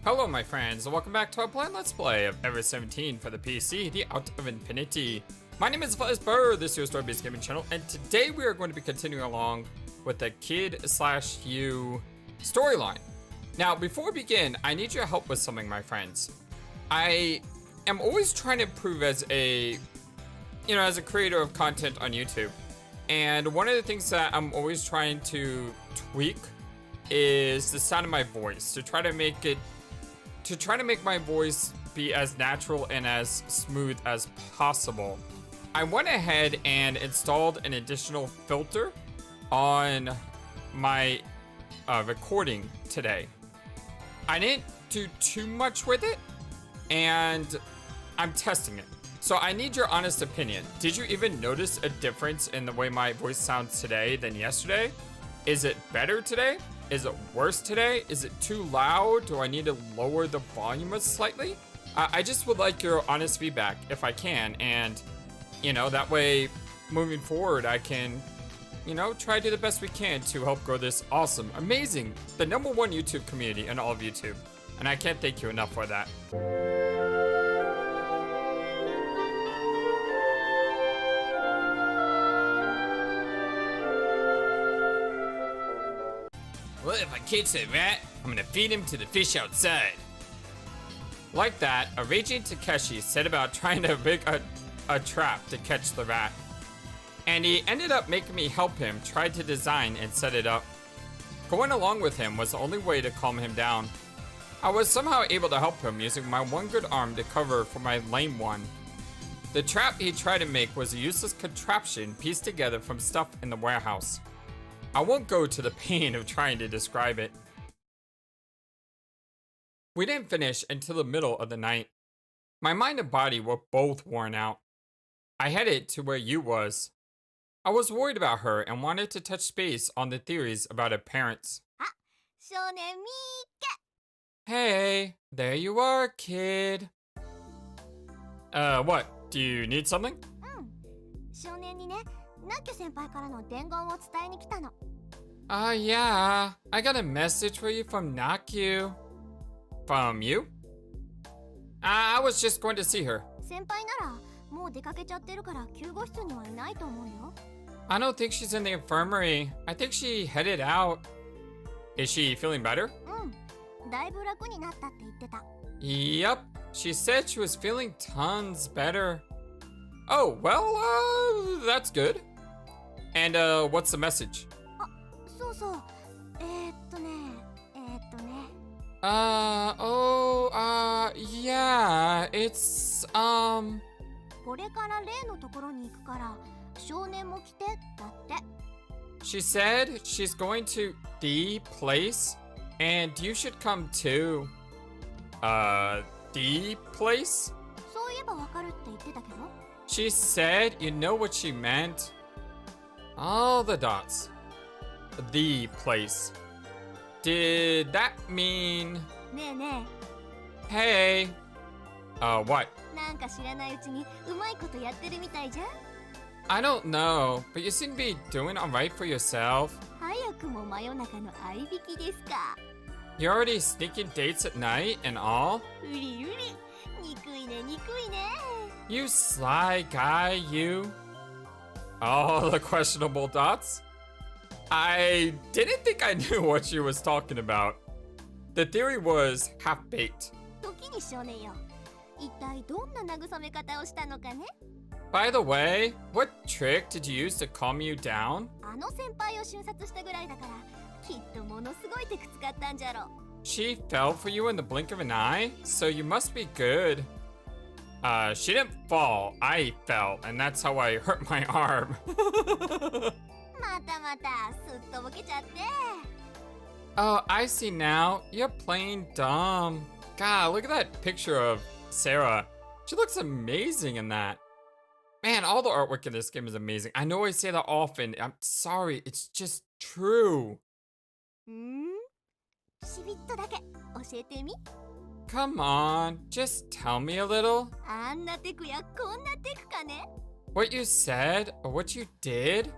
Hello my friends, and welcome back to our planned Let's Play of Ever 17 for the PC, The Out of Infinity. My name is FlightlessBird, this is your story-based gaming channel, and today we are going to be continuing along with the KID/U storyline. Now, before we begin, I need your help with something, my friends. I am always trying to improve as a creator of content on YouTube. And one of the things that I'm always trying to tweak is the sound of my voice, to try to make my voice be as natural and as smooth as possible. I went ahead and installed an additional filter on my recording today. I didn't do too much with it, and I'm testing it. So I need your honest opinion. Did you even notice a difference in the way my voice sounds today than yesterday? Is it better today? Is it worse today? Is it too loud? Do I need to lower the volume slightly? I just would like your honest feedback if I can, and that way moving forward I can try to do the best we can to help grow this awesome, amazing, the #1 YouTube community in all of YouTube. And I can't thank you enough for that. Well, if I catch that rat, I'm gonna feed him to the fish outside. Like that, a raging Takeshi set about trying to make a trap to catch the rat. And he ended up making me help him try to design and set it up. Going along with him was the only way to calm him down. I was somehow able to help him using my one good arm to cover for my lame one. The trap he tried to make was a useless contraption pieced together from stuff in the warehouse. I won't go to the pain of trying to describe it. We didn't finish until the middle of the night. My mind and body were both worn out. I headed to where you was. I was worried about her and wanted to touch base on the theories about her parents. Hey, there you are, kid. What? Do you need something? Yeah, I got a message for you from Nakyu. From you? I was just going to see her. I don't think she's in the infirmary. I think she headed out. Is she feeling better? Yep, she said she was feeling tons better. Oh, well, that's good. And, what's the message? Yeah, it's, She said she's going to the place, and you should come too. The place? She said you know what she meant. All the dots. The place. Did that mean... Hey. What? I don't know, but you seem to be doing alright for yourself. You're already sneaking dates at night and all? You sly guy, you. Oh, the questionable dots? I didn't think I knew what she was talking about. The theory was half-baked. By the way, what trick did you use to calm you down? She fell for you in the blink of an eye, so you must be good. She didn't fall, I fell, and that's how I hurt my arm. Oh, I see now. You're playing dumb. God, look at that picture of Sarah. She looks amazing in that. Man, all the artwork in this game is amazing. I know I say that often. I'm sorry, it's just true. Come on, just tell me a little. What you said, or what you did?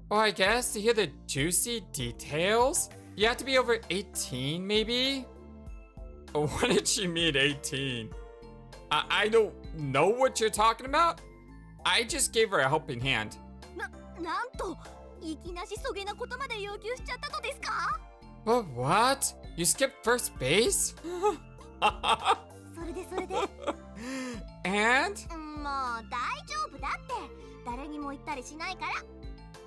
Well, I guess to hear the juicy details, you have to be over 18, maybe? What did she mean 18? I don't know what you're talking about. I just gave her a helping hand. なんといきなしそげなことまで要求しちゃったのですか? But what? You skipped first base? それで And? もう大丈夫だって誰にも言ったりしないから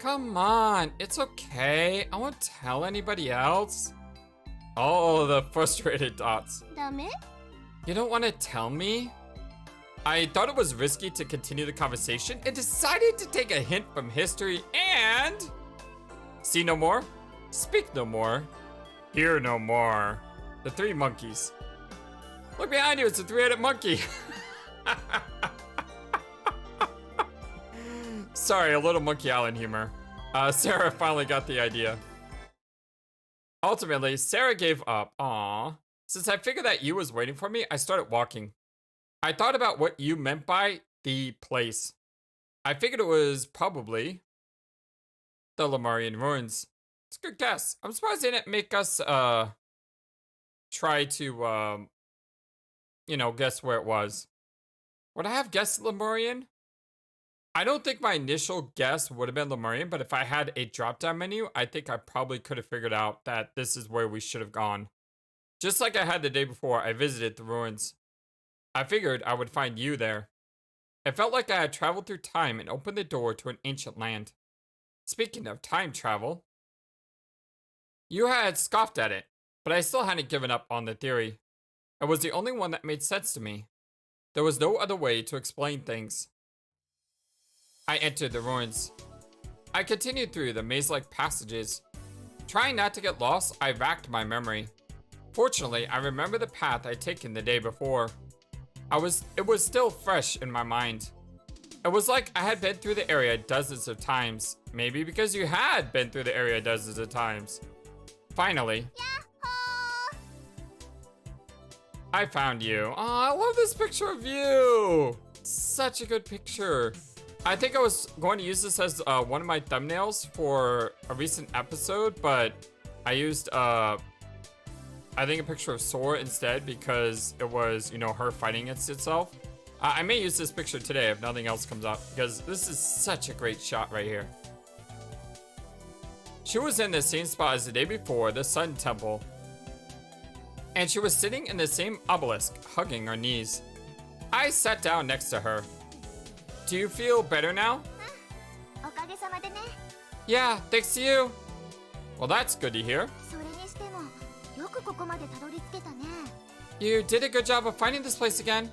Come on, it's okay. I won't tell anybody else. Oh, the frustrated dots. ダメ? You don't want to tell me? I thought it was risky to continue the conversation and decided to take a hint from history and... See no more, speak no more, hear no more. The three monkeys. Look behind you, it's a three-headed monkey. Sorry, a little Monkey Island humor. Sarah finally got the idea. Ultimately, Sarah gave up. Aww. Since I figured that you was waiting for me, I started walking. I thought about what you meant by the place. I figured it was probably the Lemurian ruins. It's a good guess. I'm surprised they didn't make us try to you know, guess where it was. Would I have guessed Lemurian? I don't think my initial guess would have been Lemurian, but if I had a drop-down menu, I think I probably could have figured out that this is where we should have gone. Just like I had the day before I visited the ruins. I figured I would find you there. It felt like I had traveled through time and opened the door to an ancient land. Speaking of time travel, you had scoffed at it, but I still hadn't given up on the theory. It was the only one that made sense to me. There was no other way to explain things. I entered the ruins. I continued through the maze-like passages. Trying not to get lost, I racked my memory. Fortunately, I remember the path I'd taken the day before. It was still fresh in my mind. It was like I had been through the area dozens of times. Maybe because you had been through the area dozens of times. Finally. Yahoo! I found you. Oh, I love this picture of you. Such a good picture. I think I was going to use this as one of my thumbnails for a recent episode, but I used I think a picture of Sora instead because it was, you know, her fighting against itself. I may use this picture today if nothing else comes up because this is such a great shot right here. She was in the same spot as the day before, the Sun Temple. And she was sitting in the same obelisk, hugging her knees. I sat down next to her. Do you feel better now? おかげさまでね Yeah, thanks to you. Well, that's good to hear. それにしてもよくここまでたどり着けたね You did a good job of finding this place again.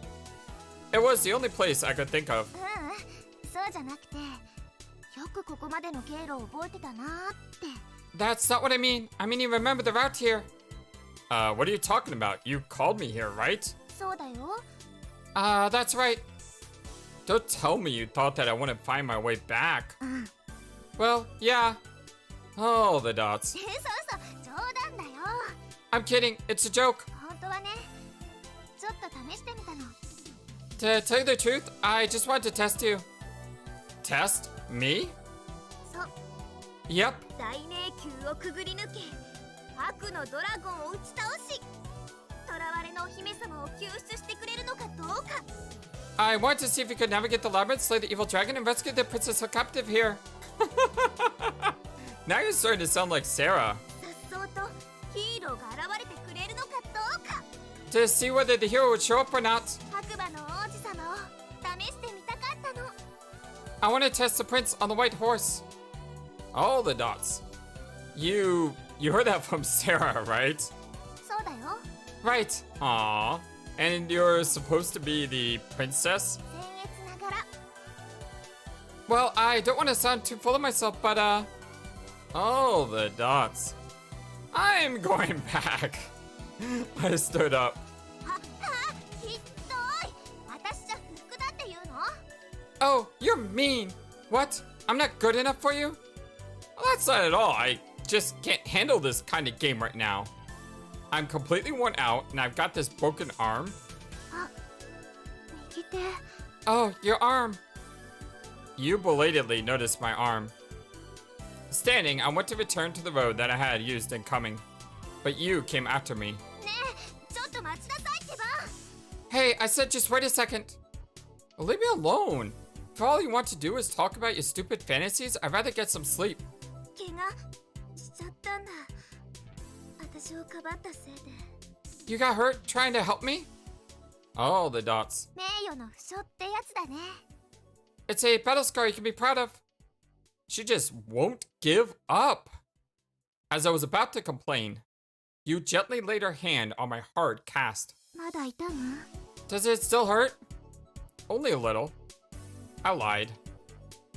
It was the only place I could think of. そうじゃなくてよくここまでの経路を覚えてたなーって That's not what I mean. I mean you remember the route here. What are you talking about? You called me here, right? そうだよ That's right. Don't tell me you thought that I wouldn't find my way back. Well, yeah. Oh, the dots. そうそう冗談だよ I'm kidding. It's a joke. 本当はねちょっと試してみたの To tell you the truth, I just wanted to test you. Test? Me? そう Yep. 大迷宮をくぐり抜け悪のドラゴンを打ち倒し囚われのお姫様を救出してくれるのかどうか I wanted to see if you could navigate the labyrinth, slay the evil dragon, and rescue the princess held captive here. Now you're starting to sound like Sarah. さっそうとヒーローが現れてくれるのかどうか To see whether the hero would show up or not. 白馬の王子様を試してみたかったの I want to test the prince on the white horse. All the dots. You heard that from Sarah, right? そうだよ Right. Aww. And you're supposed to be the princess? 僭越ながら Well, I don't want to sound too full of myself, but oh, the dots. I'm going back. I stood up. ひっどい私じゃ不服だって言うの Oh, you're mean. What? I'm not good enough for you? Well, that's not at all. I just can't handle this kind of game right now. I'm completely worn out, and I've got this broken arm. 右手 Oh, your arm. You belatedly noticed my arm. Standing, I went to return to the road that I had used in coming. But you came after me. ねえ、ちょっと待ちなさいってば。 Hey, I said just wait a second. Leave me alone. If all you want to do is talk about your stupid fantasies, I'd rather get some sleep. 怪我しちゃったんだ。私をかばったせいで。 You got hurt trying to help me? Oh, the dots. 名誉の負傷ってやつだね。 It's a battle scar you can be proud of. She just won't give up. As I was about to complain, you gently laid her hand on my hard cast. まだ痛む？ Does it still hurt? Only a little. I lied.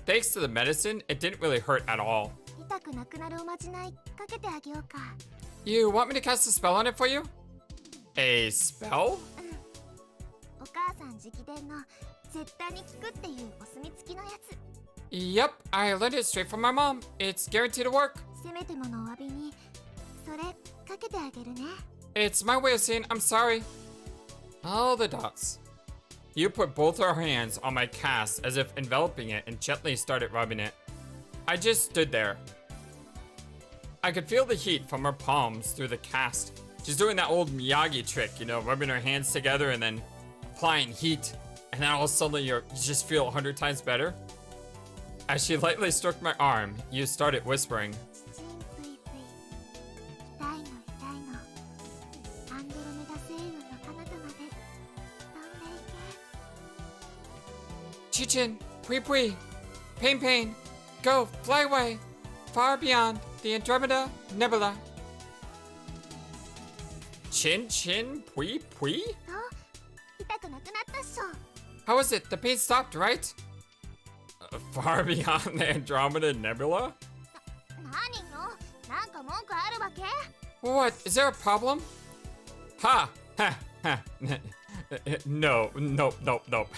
Thanks to the medicine, it didn't really hurt at all. 痛くなくなるおまじないかけてあげようか。 You want me to cast a spell on it for you? A spell? お母さん直伝の絶対に効くっていうお墨付きのやつ。 Yep, I learned it straight from my mom. It's guaranteed to work. せめてものお詫びにそれかけてあげるね。 It's my way of saying I'm sorry. All the dots. You put both her hands on my cast as if enveloping it and gently started rubbing it. I just stood there. I could feel the heat from her palms through the cast. She's doing that old Miyagi trick, you know, rubbing her hands together and then applying heat. And then all of a sudden you just feel 100 times better. As she lightly stroked my arm, you started whispering. チンプイプイ痛いの痛いのアンドロメダ星雲の彼方まで飛んでいけ。 Chichin, pui pui, pain pain, go, fly away, far beyond the Andromeda Nebula. Chin chin, pui pui? そう痛くなくなったっしょ。 How is it? The pain stopped, right? Far beyond the Andromeda Nebula? 何よなんか文句あるわけ？ What? Is there a problem? Ha! Ha! Ha! No, nope, nope, nope.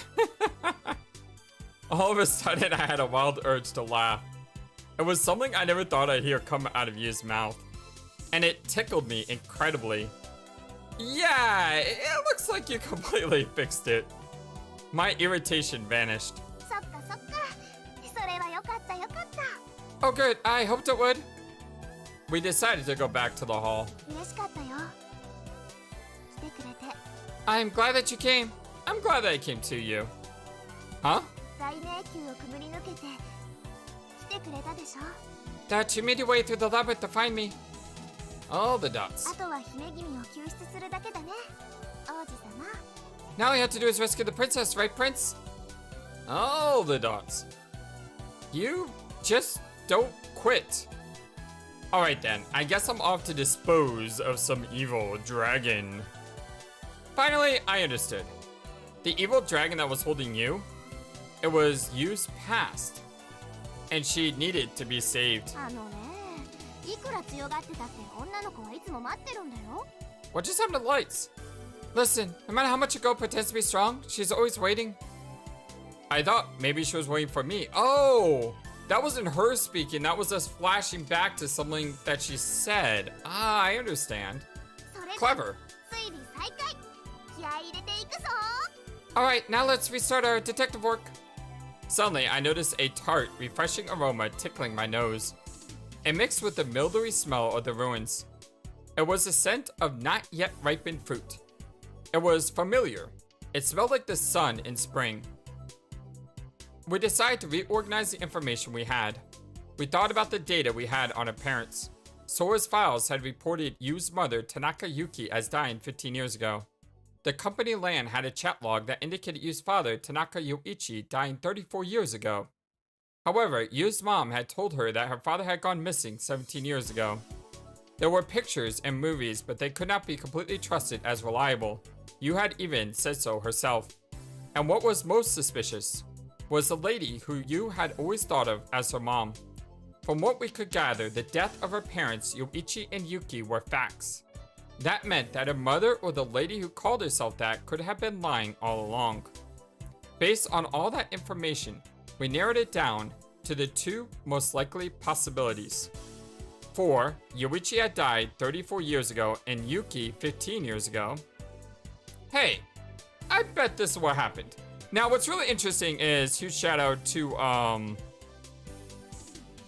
All of a sudden, I had a wild urge to laugh. It was something I never thought I'd hear come out of Yu's mouth. And it tickled me incredibly. Yeah, it looks like you completely fixed it. My irritation vanished. そっかそっかそれはよかったよかった。 Oh good, I hoped it would. We decided to go back to the hall. 嬉しかったよ来てくれて。 I'm glad that you came. I'm glad that I came to you. Huh? 大迷宮をくぐり抜けて来てくれたでしょ。 That you made your way through the labyrinth to find me. All the dots. あとは姫君を救出するだけだね王子様。 Now all you have to do is rescue the princess, right, Prince? All the dots. You just don't quit. Alright then, I guess I'm off to dispose of some evil dragon. Finally, I understood. The evil dragon that was holding you, it was Yu's past. And she needed to be saved. あのねいくら強がってたって女の子はいつも待ってるんだよ。 What just happened to lights? Listen, no matter how much a girl pretends to be strong, she's always waiting. I thought maybe she was waiting for me. Oh, that wasn't her speaking. That was us flashing back to something that she said. Ah, I understand. それで Clever. 推理再開気合い入れていくぞ。 Alright, now let's restart our detective work. Suddenly, I noticed a tart, refreshing aroma tickling my nose. It mixed with the mildewy smell of the ruins. It was the scent of not yet ripened fruit. It was familiar. It smelled like the sun in spring. We decided to reorganize the information we had. We thought about the data we had on our parents. Sora's files had reported Yu's mother, Tanaka Yuki, as dying 15 years ago. The company LAN had a chat log that indicated Yu's father, Tanaka Yoichi, dying 34 years ago. However, Yu's mom had told her that her father had gone missing 17 years ago. There were pictures and movies, but they could not be completely trusted as reliable. Yu had even said so herself. And what was most suspicious was the lady who Yu had always thought of as her mom. From what we could gather, the death of her parents, Yoichi and Yuki, were facts. That meant that her mother or the lady who called herself that could have been lying all along. Based on all that information, we narrowed it down to the two most likely possibilities. 4. Yoichi had died 34 years ago and Yuki 15 years ago. Hey, I bet this is what happened. Now, what's really interesting is huge shout out to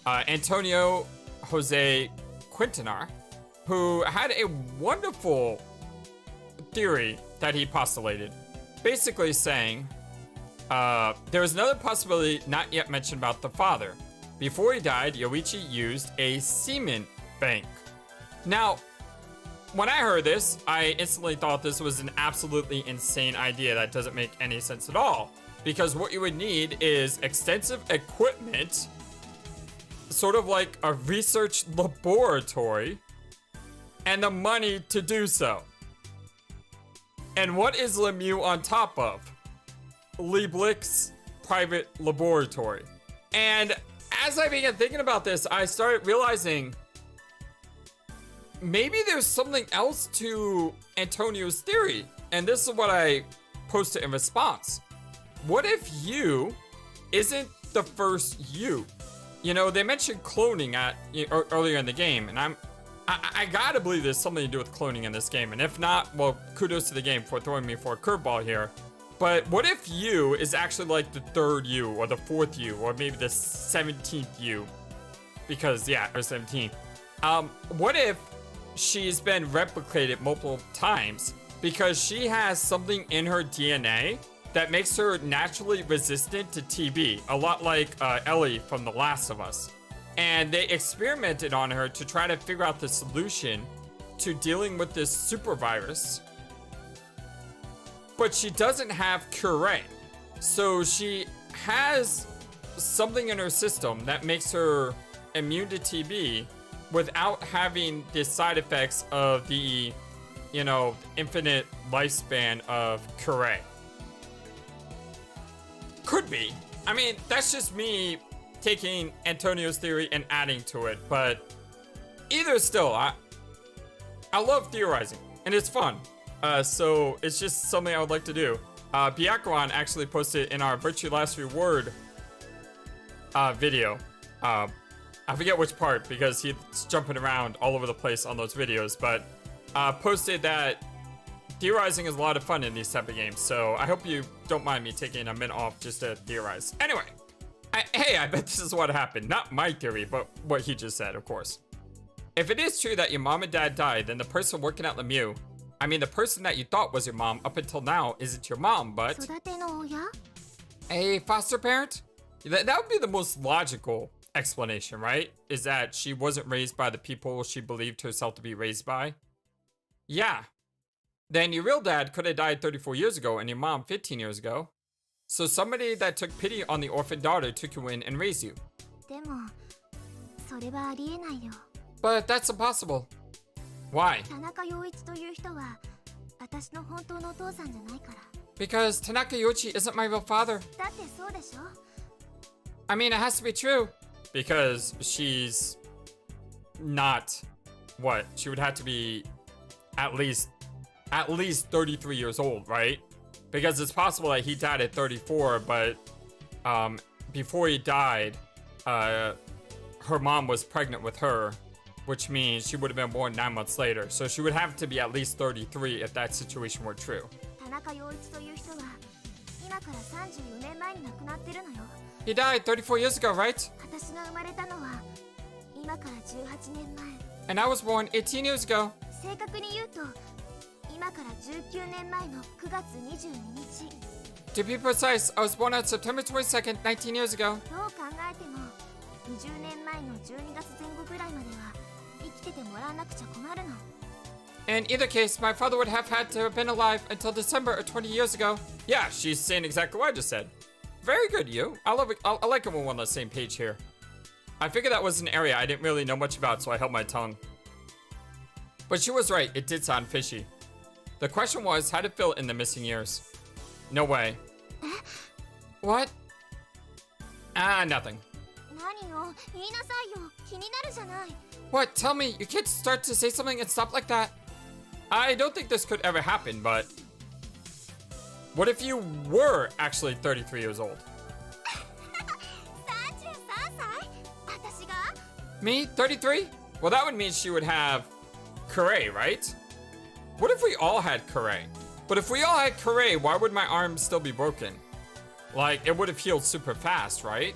Antonio Jose Quintanar, who had a wonderful theory that he postulated, basically saying there was another possibility not yet mentioned about the father. Before he died, Yoichi used a semen bank. Now, when I heard this, I instantly thought this was an absolutely insane idea that doesn't make any sense at all. Because what you would need is extensive equipment, sort of like a research laboratory, and the money to do so. And what is Lemieux on top of? Liebig's private laboratory. And as I began thinking about this, I started realizing maybe there's something else to Antonio's theory. And this is what I posted in response. What if you isn't the first you? You know, they mentioned cloning earlier in the game, and I gotta believe there's something to do with cloning in this game. And if not, well, kudos to the game for throwing me for a curveball here. But what if you is actually like the third you, or the fourth you, or maybe the 17th you? Because, yeah, or 17th. What if she's been replicated multiple times because she has something in her DNA that makes her naturally resistant to TB, a lot like Ellie from The Last of Us. And they experimented on her to try to figure out the solution to dealing with this super virus. But she doesn't have Curé. So she has something in her system that makes her immune to TB without having the side effects of the, you know, infinite lifespan of Curé. Could be. I mean, that's just me taking Antonio's theory and adding to it, but either still, I love theorizing, and it's fun. So it's just something I would like to do. Biakaran actually posted in our Virtue Last Reward video. I forget which part because he's jumping around all over the place on those videos, but posted that theorizing is a lot of fun in these type of games. So I hope you don't mind me taking a minute off just to theorize. Anyway, I bet this is what happened. Not my theory, but what he just said, of course. If it is true that your mom and dad died, then the person working at Lemieux, I mean the person that you thought was your mom up until now isn't your mom, but a foster parent? That would be the most logical explanation, right? Is that she wasn't raised by the people she believed herself to be raised by? Yeah. Then your real dad could have died 34 years ago and your mom 15 years ago. So somebody that took pity on the orphan daughter took you in and raised you. But that's impossible. Why? Because Tanaka Yoichi isn't my real father. I mean, it has to be true. Because she's not, what? She would have to be at least 33 years old, right? Because it's possible that he died at 34, but before he died, her mom was pregnant with her, which means she would have been born 9 months later. So she would have to be at least 33 if that situation were true. He died 34 years ago, right? And I was born 18 years ago. To be precise, I was born on September 22nd, 19 years ago. In either case, my father would have had to have been alive until December of 20 years ago. Yeah, she's saying exactly what I just said. Very good, you. I love it. I like it when we're on the same page here. I figured that was an area I didn't really know much about, so I held my tongue. But she was right, it did sound fishy. The question was how to fill in the missing years. No way. What? Nothing. What? Tell me, you can't start to say something and stop like that. I don't think this could ever happen, but... What if you were actually 33 years old? Me? 33? Well, that would mean she would have Curé, right? What if we all had Curé? But if we all had Curé, why would my arm still be broken? Like, it would have healed super fast, right?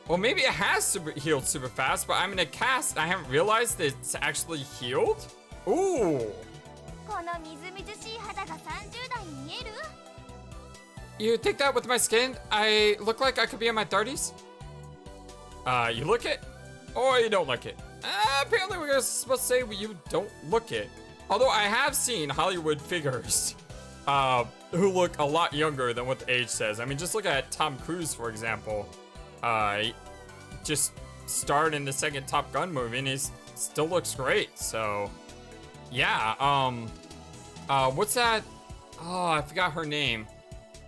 Well, maybe it has healed super fast, but I'm in a cast and I haven't realized that it's actually healed? Ooh. このみずみずしい肌が30代に見える？ You think that with my skin, I look like I could be in my 30s? You look it? Or you don't look it? Apparently we're supposed to say you don't look it. Although I have seen Hollywood figures who look a lot younger than what the age says. I mean, just look at Tom Cruise, for example. He just starred in the second Top Gun movie and he still looks great. So, yeah. What's that? Oh, I forgot her name.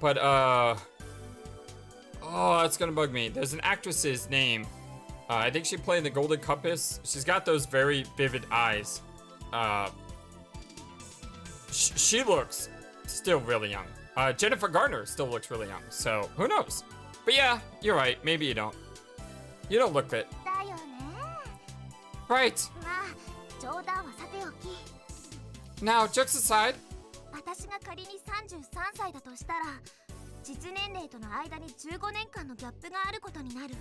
But, oh, it's gonna bug me. There's an actress's name. I think she played in The Golden Compass. She's got those very vivid eyes. She looks still really young. Jennifer Garner still looks really young. So, who knows? But yeah, you're right. Maybe you don't. You don't look it. だよね。 Right. まあ、冗談はさておき。 Now, jokes aside, 私が仮に33歳だとしたら、実年齢との間に15年間のギャップがあることになる。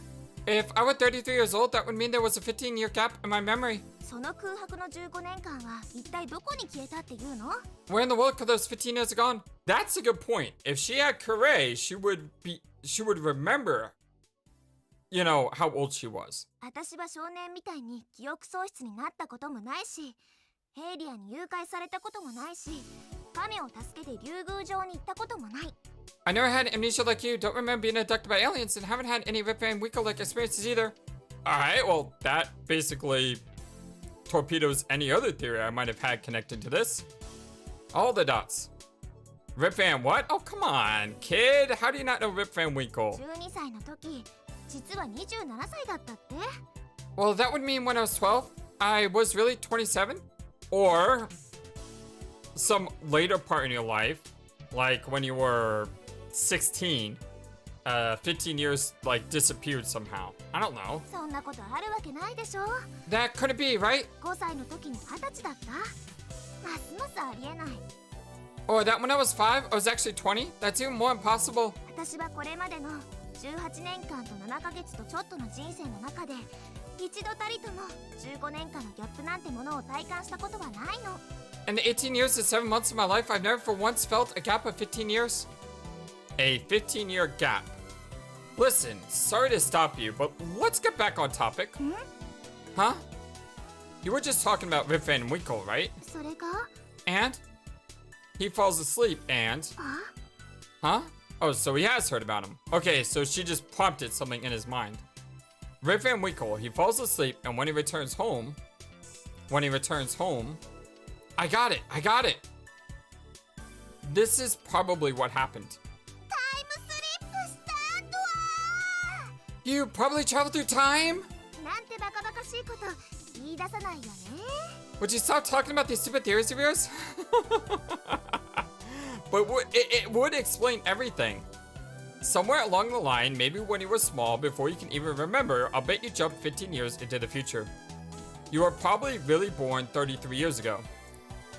if I were 33 years old, that would mean there was a 15-year gap in my memory. その空白の15年間は一体どこに消えたっていうの？ Where in the world could those 15 years have gone? That's a good point. If she had Kure, she would remember, you know, how old she was. 私は少年みたいに記憶喪失になったこともないし、ヘイリアに誘拐されたこともないし、亀を助けて竜宮城に行ったこともない。 I never had amnesia like you, don't remember being abducted by aliens, and haven't had any Rip Van Winkle-like experiences either. Alright, well, that basically torpedoes any other theory I might have had connected to this. All the dots. Rip Van what? Oh, come on, kid. How do you not know Rip Van Winkle? 12歳の時、実は27歳だったって？ Well, that would mean when I was 12, I was really 27? Or some later part in your life, like when you were 16, 15 years like disappeared somehow. I don't know. そんなことあるわけないでしょ。 That couldn't be, right? 5歳の時に20歳だった？ますますありえない。 Or that when I was 5, I was actually 20? That's even more impossible. 私はこれまでの18年間と7ヶ月とちょっとの人生の中で一度たりとも15年間のギャップなんてものを体感したことはないの。 In the 18 years to 7 months of my life, I've never for once felt a gap of 15 years. A 15-year gap. Listen, sorry to stop you, but let's get back on topic. Huh? You were just talking about Rip Van Winkle, right? それが？ And? He falls asleep and? あ？ Huh? Oh, so he has heard about him. Okay, so she just prompted something in his mind. Rip Van Winkle, he falls asleep, and when he returns home, I got it. This is probably what happened. タイムスリップしたとは You probably traveled through time? なんてバカバカしいこと言い出さないよね。 Would you stop talking about these stupid theories of yours? But it would explain everything. Somewhere along the line, maybe when you were small, before you can even remember, I'll bet you jumped 15 years into the future. You were probably really born 33 years ago.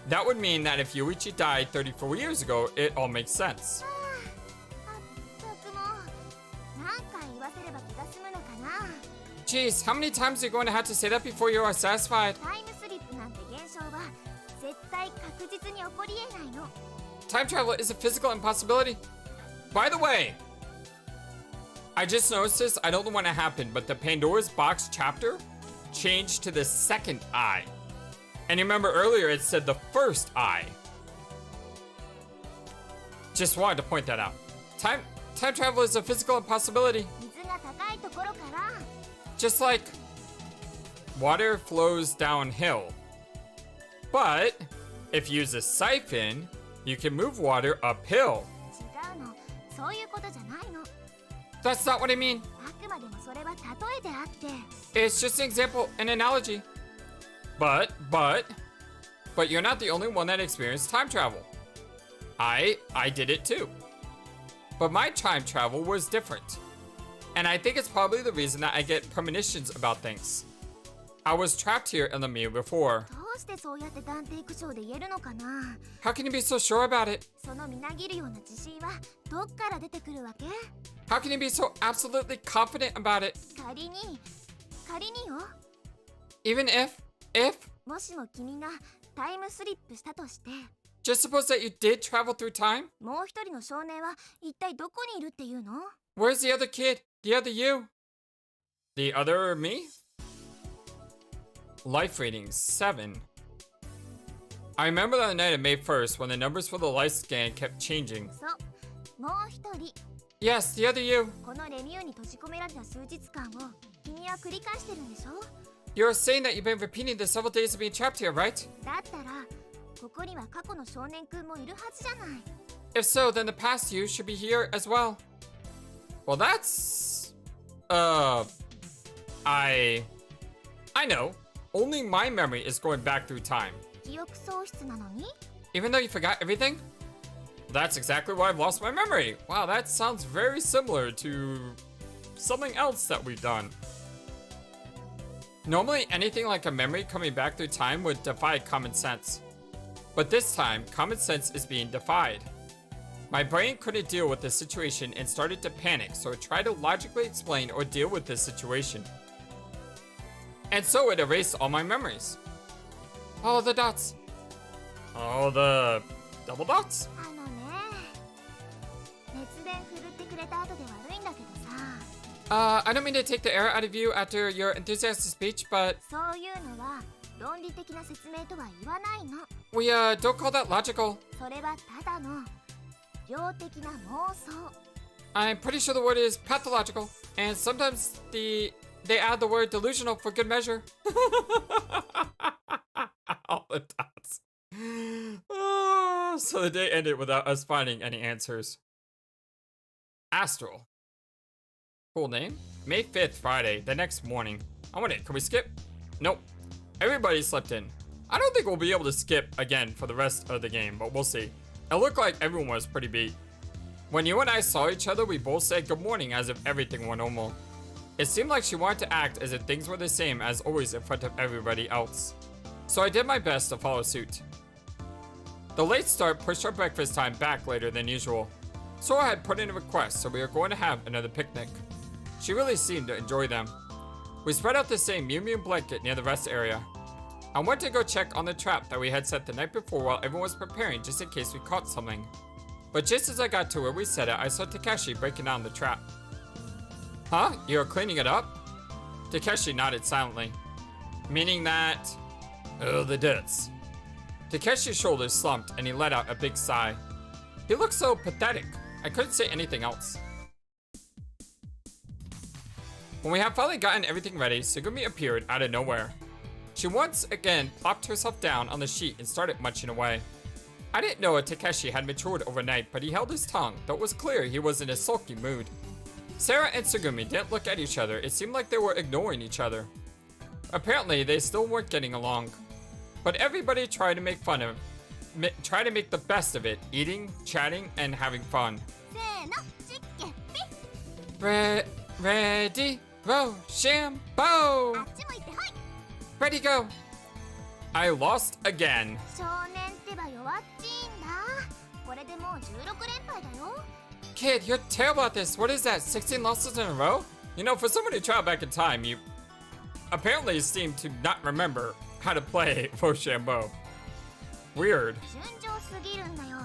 That would mean that if Yuichi died 34 years ago, it all makes sense. あったくもう何回言わせれば気が済むのかな。 Jeez, how many times are you going to have to say that before you are satisfied? タイムスリップなんて現象は絶対確実に起こりえないの。 Time travel is a physical impossibility. By the way, I just noticed this. I don't know when it happened, but the Pandora's Box chapter changed to the second eye. And you remember earlier it said the first eye. Just wanted to point that out. Time travel is a physical impossibility. 水が高いところから Just like water flows downhill. But if you use a siphon, you can move water uphill. 違うの。そういうことじゃないの。 That's not what I mean. あくまでもそれは例えであって。 It's just an example, an analogy. But you're not the only one that experienced time travel. I did it too. But my time travel was different. And I think it's probably the reason that I get premonitions about things. I was trapped here in the mirror before. どうしてそうやって断定口調で言えるのかな。 How can you be so sure about it? そのみなぎるような自信はどっから出てくるわけ？ How can you be so absolutely confident about it? 仮によ、 Even if, もしも君がタイムスリップしたとして、 just suppose that you did travel through time? もう一人の少年は一体どこにいるっていうの？ Where's the other kid? The other you? The other me? Life rating 7. I remember that night of May 1st when the numbers for the life scan kept changing. そう、もう一人。 Yes, the other you. このレミューに閉じ込められた数日間を君は繰り返してるんでしょ？ You're saying that you've been repeating the several days of being trapped here, right? だったらここには過去の少年くんもいるはずじゃない。 If so, then the past you should be here as well. Well, that's... I know. Only my memory is going back through time. 記憶喪失なのに？ Even though you forgot everything? That's exactly why I've lost my memory. Wow, that sounds very similar to something else that we've done. Normally, anything like a memory coming back through time would defy common sense. But this time, common sense is being defied. My brain couldn't deal with this situation and started to panic, so it tried to logically explain or deal with this situation. And so it erased all my memories. All the dots. All the double dots? あのね、熱弁振るってくれた後で悪いんだけどさ。I don't mean to take the air out of you after your enthusiastic speech, but そういうのは論理的な説明とは言わないの。 we, don't call that logical. それはただの量的な妄想。 I'm pretty sure the word is pathological, and sometimes they add the word delusional for good measure. All the dots. So the day ended without us finding any answers. Astral. Cool name. May 5th, Friday, the next morning. I wonder, can we skip? Nope. Everybody slept in. I don't think we'll be able to skip again for the rest of the game, but we'll see. It looked like everyone was pretty beat. When you and I saw each other, we both said good morning as if everything were normal. It seemed like she wanted to act as if things were the same as always in front of everybody else. So I did my best to follow suit. The late start pushed our breakfast time back later than usual. Sora had put in a request, so we were going to have another picnic. She really seemed to enjoy them. We spread out the same Mew Mew blanket near the rest area. I went to go check on the trap that we had set the night before while everyone was preparing just in case we caught something. But just as I got to where we set it, I saw Takeshi breaking down the trap. Huh? You're cleaning it up? Takeshi nodded silently. Meaning that... Oh, the debts. Takeshi's shoulders slumped and he let out a big sigh. He looked so pathetic. I couldn't say anything else. When we had finally gotten everything ready, Sugumi appeared out of nowhere. She once again plopped herself down on the sheet and started munching away. I didn't know Takeshi had matured overnight, but he held his tongue, though it was clear he was in a sulky mood. Sarah and Sugumi didn't look at each other. It seemed like they were ignoring each other. Apparently, they still weren't getting along. But everybody tried to make the best of it, eating, chatting, and having fun. Ready, Rochambeau! Ready, go! I lost again. 少年ってば弱っちいんだ。これでもう16連敗だよ。 Kid, you're terrible at this. What is that, 16 losses in a row? You know, for someone who traveled back in time, you apparently seem to not remember how to play Rochambeau. Weird. 順調すぎるんだよ。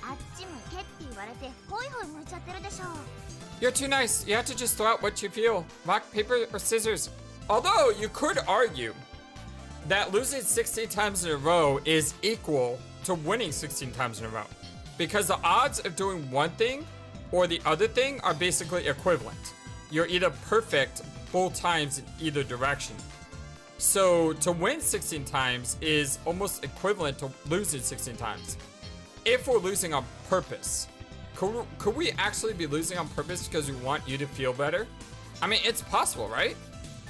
あっち向けって言われてホイホイ向いちゃってるでしょ。 You're too nice. You have to just throw out what you feel. Rock, paper, or scissors. Although, you could argue that losing 16 times in a row is equal to winning 16 times in a row. Because the odds of doing one thing or the other thing are basically equivalent. You're either perfect both times in either direction. So to win 16 times is almost equivalent to losing 16 times. If we're losing on purpose. Could we actually be losing on purpose because we want you to feel better? I mean, it's possible, right?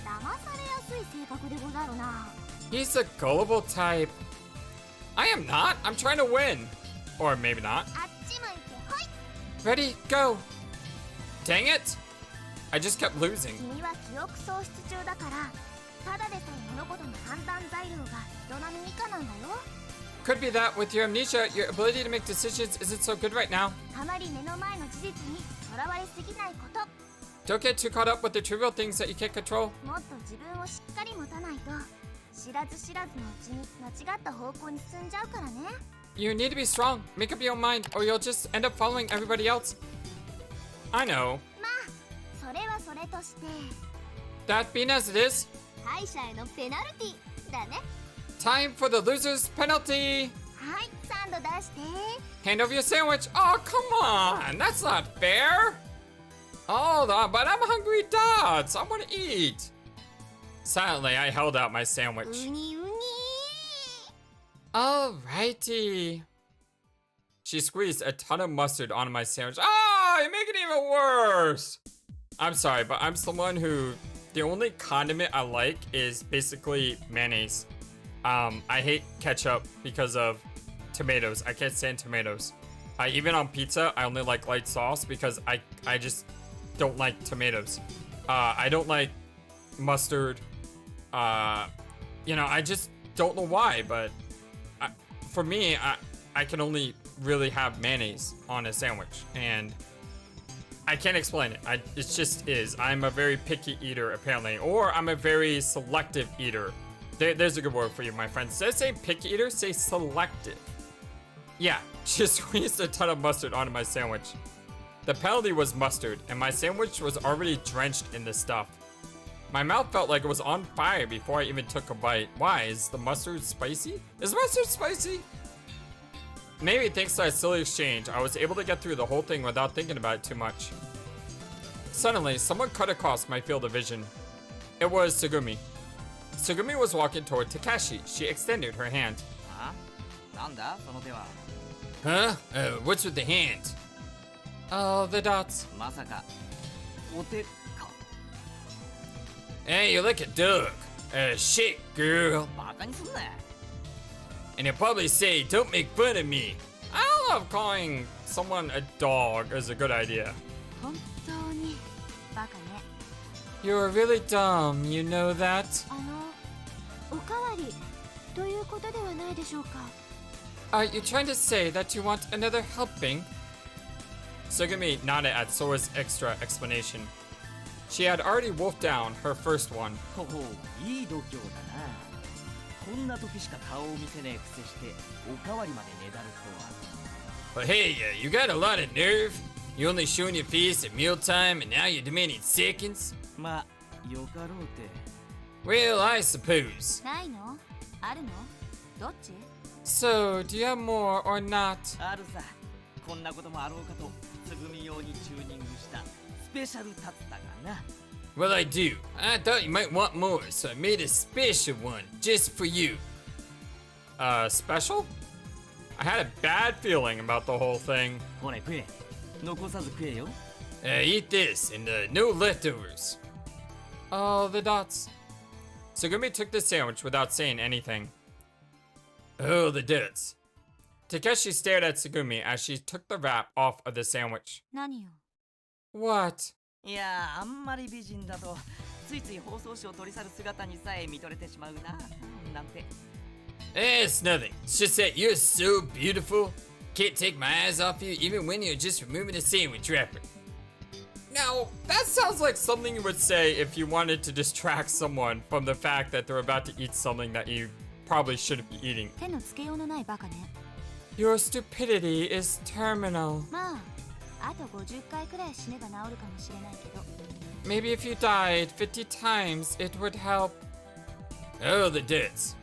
騙されやすい性格でござるな。 He's a gullible type. I am not. I'm trying to win. Or maybe not. あっち向いてほい。 Ready, go. Dang it. I just kept losing. 君は記憶喪失中だからただでさえ物事の判断材料が人並み以下なんだよ。 Could be that with your amnesia, your ability to make decisions isn't so good right now. あまり目の前の事実にとらわれすぎないこと。 Don't get too caught up with the trivial things that you can't control. もっと自分をしっかり持たないと知らず知らずのうちに間違った方向に進んじゃうからね。 You need to be strong. Make up your own mind, or you'll just end up following everybody else. I know. まあそれはそれとして That being as it is, 敗者へのペナルティだね。 time for the loser's penalty. はい、サンド出して。 Hand over your sandwich. Oh, come on. That's not fair. Hold on, but I'm hungry dots. I want to eat. Silently, I held out my う sandwich. にうに Alrighty. She squeezed a ton of mustard onto my sandwich. Oh, you make it even worse. I'm sorry, but I'm someone who the only condiment I like is basically mayonnaise. I hate ketchup because of tomatoes. I can't stand tomatoes. Even on pizza, I only like light sauce because I just don't like tomatoes. I don't like mustard. You know, I just don't know why, but for me, I can only really have mayonnaise on a sandwich, and I can't explain it. It just is. I'm a very picky eater, apparently, or I'm a very selective eater. There's a good word for you, my friends. Instead of saying picky eater, say selective. Yeah, just squeezed a ton of mustard onto my sandwich. The penalty was mustard, and my sandwich was already drenched in the stuff. My mouth felt like it was on fire before I even took a bite. Why? Is the mustard spicy? Is mustard spicy? Maybe thanks to that silly exchange, I was able to get through the whole thing without thinking about it too much. Suddenly, someone cut across my field of vision. It was Tsugumi. Tsugumi was walking toward Takeshi. She extended her hand. Huh? What's with the hand? Oh, the dots. Hey, you're like a dog. Shit, girl. And you'll probably say, don't make fun of me. I don't know if calling someone a dog is a good idea. 本当にバカね。 You're really dumb, you know that? おかわりということではないでしょうか。 Are you trying to say that you want another helping? Tsugumi nodded at Sora's extra explanation. She had already wolfed down her first one. いい度胸だな。こんな時しか顔を見せねえくせしておかわりまでねだるとは。 But hey, you got a lot of nerve. You only showing your face at mealtime and now you're demanding seconds? まあ、よかろうて。 Well, I suppose. ないの？あるの？どっち？ So, do you have more or not? あるさ。こんなこともあろうかと、つぐみ用にチューニングしたスペシャルタツタがな。 Well, I do. I thought you might want more, so I made a special one just for you. Special? I had a bad feeling about the whole thing. ほれ食え。残さず食えよ。Eat this and no leftovers. Oh, the dots. Tsugumi took the sandwich without saying anything. Oh, the dots. Takeshi stared at Tsugumi as she took the wrap off of the sandwich. 何よ。 What? いやあんまり美人だとついつい包装紙を取り去る姿にさえ見とれてしまうななんて。 It's nothing. It's just that you're so beautiful. Can't take my eyes off you even when you're just removing the sandwich wrapper. Now, that sounds like something you would say if you wanted to distract someone from the fact that they're about to eat something that you probably shouldn't be eating. 手のつけようのないバカね。 Your stupidity is terminal. まあ、あと50回くらい死ねば治るかもしれないけど。 Maybe if you died 50 times, it would help. Oh, the dits.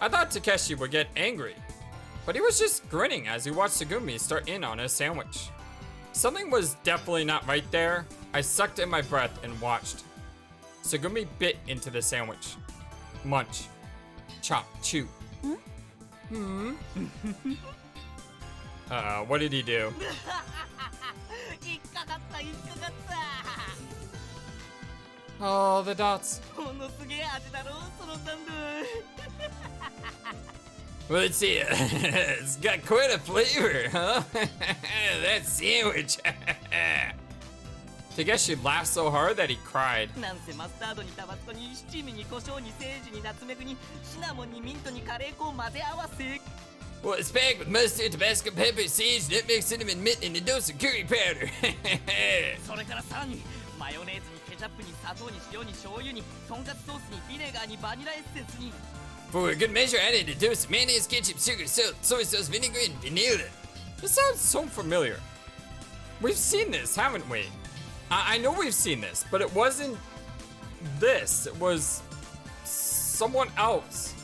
I thought Takeshi would get angry, but he was just grinning as he watched Tsugumi start in on his sandwich. Something was definitely not right there. I sucked in my breath and watched. Tsugumi bit into the sandwich. Munch. Chop. Chew. What did he do? 引っかかった引っかかった。 Oh, the dots. ものすげえ味だろそのサンド。 Well, let's see. It's got quite a flavor, huh? That sandwich. Takeshi laughed so hard that he cried. なんせマスタードにタバスコに七味に胡椒にセージにナツメグにシナモンにミントにカレー粉を混ぜ合わせ Well, it's packed with mustard, Tabasco, pepper, sage, nutmeg, cinnamon, mint, and a dose of curry powder. それからさらにマヨネーズにケチャップに砂糖に塩に醤油にとんかつソースにビネガーにバニラエッセンスに For a good measure, I added a dose of mayonnaise, ketchup, sugar, salt, soy sauce, vinegar, and vanilla. This sounds so familiar. We've seen this, haven't we? I know we've seen this, but it wasn't this. It was someone else.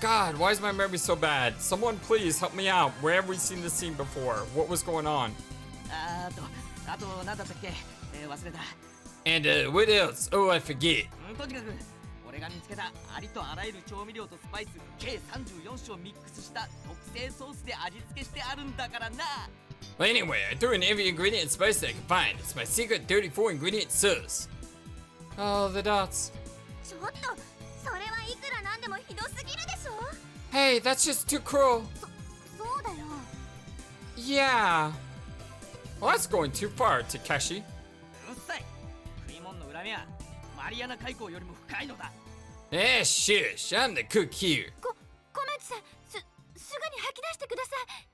God, why is my memory so bad? Someone please help me out. Where have we seen this scene before? What was going on? あとなんだったっけ、忘れた And what else? Oh, I forget. とにかく俺が見つけたありとあらゆる調味料とスパイス計34種をミックスした特製ソースで味付けしてあるんだからな Well, anyway, I threw in every ingredient and spice that I could find. It's my secret 34 ingredient sauce. Oh, the dots. ちょっとそれはいくらなんでもひどすぎるでしょ Hey, that's just too cruel. そうだよ Yeah. Well, that's going too far, Takeshi. うっさい食い物の恨みはマリアナ海溝よりも深いのだ Eh, shush. I'm the cook here. 小町さんすぐに吐き出してください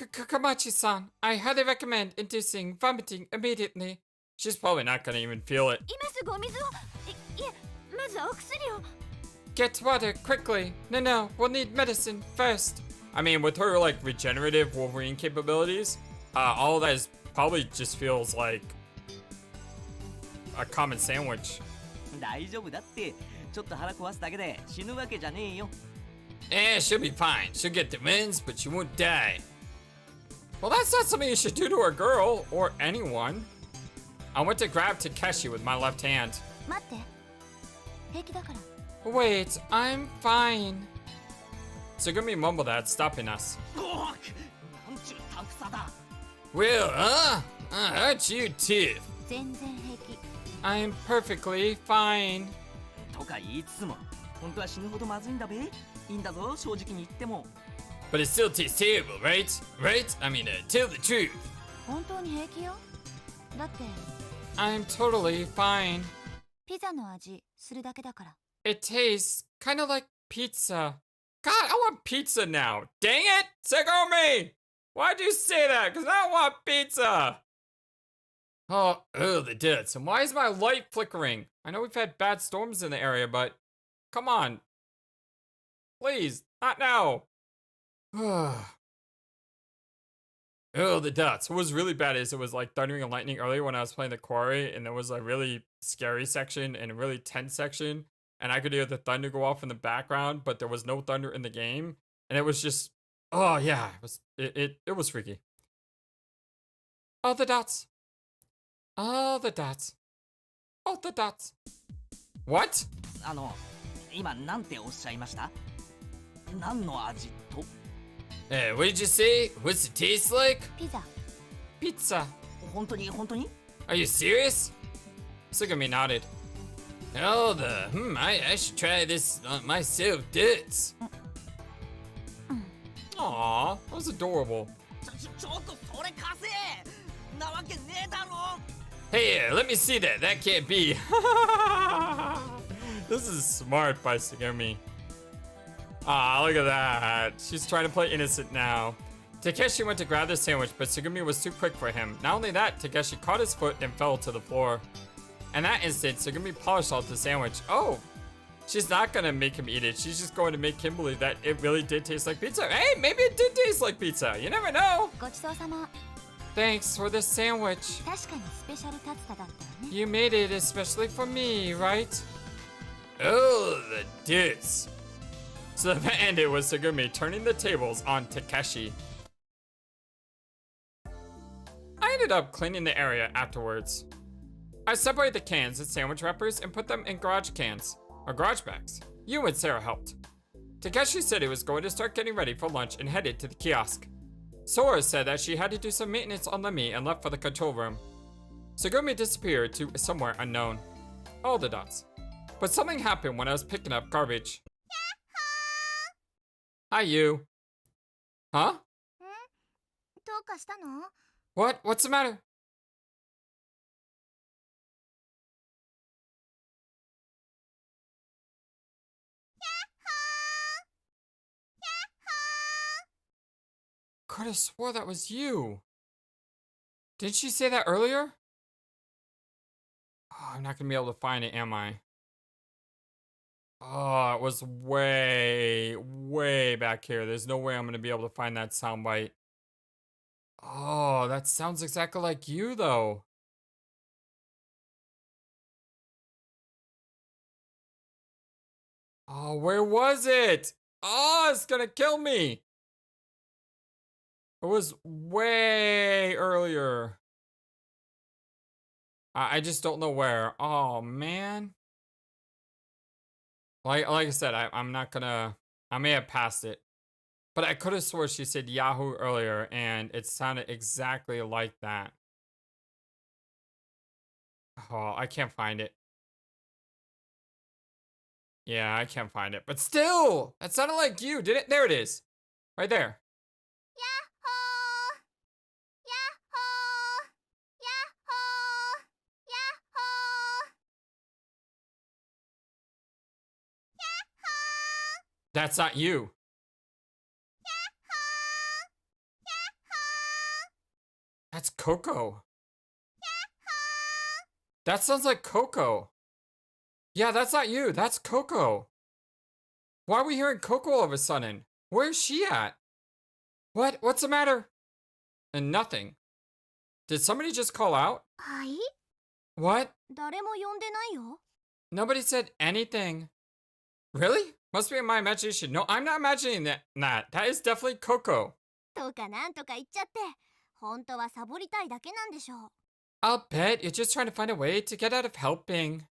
Kamachi-san, I highly recommend inducing vomiting immediately. She's probably not gonna even feel it. 今すぐお水をいえまずはお薬を Get water quickly. No, we'll need medicine first. I mean, with her like regenerative Wolverine capabilities, all that is probably just feels like a common sandwich. 大丈夫だってちょっと腹壊すだけで死ぬわけじゃねえよ Eh, she'll be fine. She'll get the winds, but she won't die. Well, that's not something you should do to a girl or anyone. I went to grab Takeshi with my left hand. 待って平気だから Wait, I'm fine. Tsugumi mumbled at, stopping us. ごーなんちゅうタフさだ Well, aren't you too? 全然平気 I'm perfectly fine. とか言いつつも本当は死ぬほどまずいんだべいいんだぞ正直に言っても But it still tastes terrible, right? Right? I mean, tell the truth. 本当に平気よだって I'm totally fine. ピザの味するだけだから It tastes kind of like pizza. God, I want pizza now. Dang it! Segumi! Why'd you say that? Because I want pizza! Oh, the duds. And why is my light flickering? I know we've had bad storms in the area, but come on. Please, not now. Oh, the dots. What was really bad is it was like thundering and lightning earlier when I was playing the quarry, and there was a really scary section and a really tense section, and I could hear the thunder go off in the background, but there was no thunder in the game, and it was just, oh yeah, it was freaky. Oh, the dots. Oh, the dots. Oh, the dots. What? 今なんておっしゃいました何の味と What did you say? What's it taste like? ピザ Pizza. 本当に Are you serious? Sugami nodded. Oh, I should try this myself, dudes. Aw, that was adorable. ちょっとそれ貸せなわけねえだろ Hey, let me see that. That can't be. This is smart by Sugami. Ah, look at that. She's trying to play innocent now. Takeshi went to grab the sandwich, but Sugami was too quick for him. Not only that, Takeshi caught his foot and fell to the floor. In that instant, Sugami polished off the sandwich. Oh, she's not gonna make him eat it. She's just going to make him believe that it really did taste like pizza. Hey, maybe it did taste like pizza. You never know. ごちそうさま Thanks for the sandwich. 確かにスペシャルタツタだったわね You made it especially for me, right? Oh, the dudes. So the ended was Sugumi turning the tables on Takeshi. I ended up cleaning the area afterwards. I separated the cans and sandwich wrappers and put them in garage cans, or garage bags. You and Sarah helped. Takeshi said he was going to start getting ready for lunch and headed to the kiosk. Sora said that she had to do some maintenance on Lemmy and left for the control room. Sugumi disappeared to somewhere unknown. All the dots. But something happened when I was picking up garbage. Hi, you. Huh? どうかしたの What? What's the matter? could have swore that was you. Didn't she say that earlier? Oh, I'm not gonna be able to find it, am I? Oh, it was way, way back here. There's no way I'm gonna be able to find that soundbite. Oh, that sounds exactly like you, though. Oh, where was it? Oh, it's gonna kill me. It was way earlier. I just don't know where. Oh, man. Like I said, I'm not gonna... I may have passed it. But I could have swore she said Yahoo earlier, and it sounded exactly like that. Oh, I can't find it. Yeah, I can't find it. But still! That sounded like you, didn't it? There it is. Right there. Yahoo! Yahoo! Yahoo! Yahoo! Yahoo! That's not you. Yahoo! Yahoo! That's Coco. Yahoo! That sounds like Coco. Yeah, that's not you. That's Coco. Why are we hearing Coco all of a sudden? Where's she at? What? What's the matter? And nothing. Did somebody just call out? はい？ What? 誰も呼んでないよ。 Nobody said anything. Really? Must be in my imagination. No, I'm not imagining that. That is definitely Coco. とかなんとか言っちゃって、本当はサボりたいだけなんでしょう。 I'll bet you're just trying to find a way to get out of helping.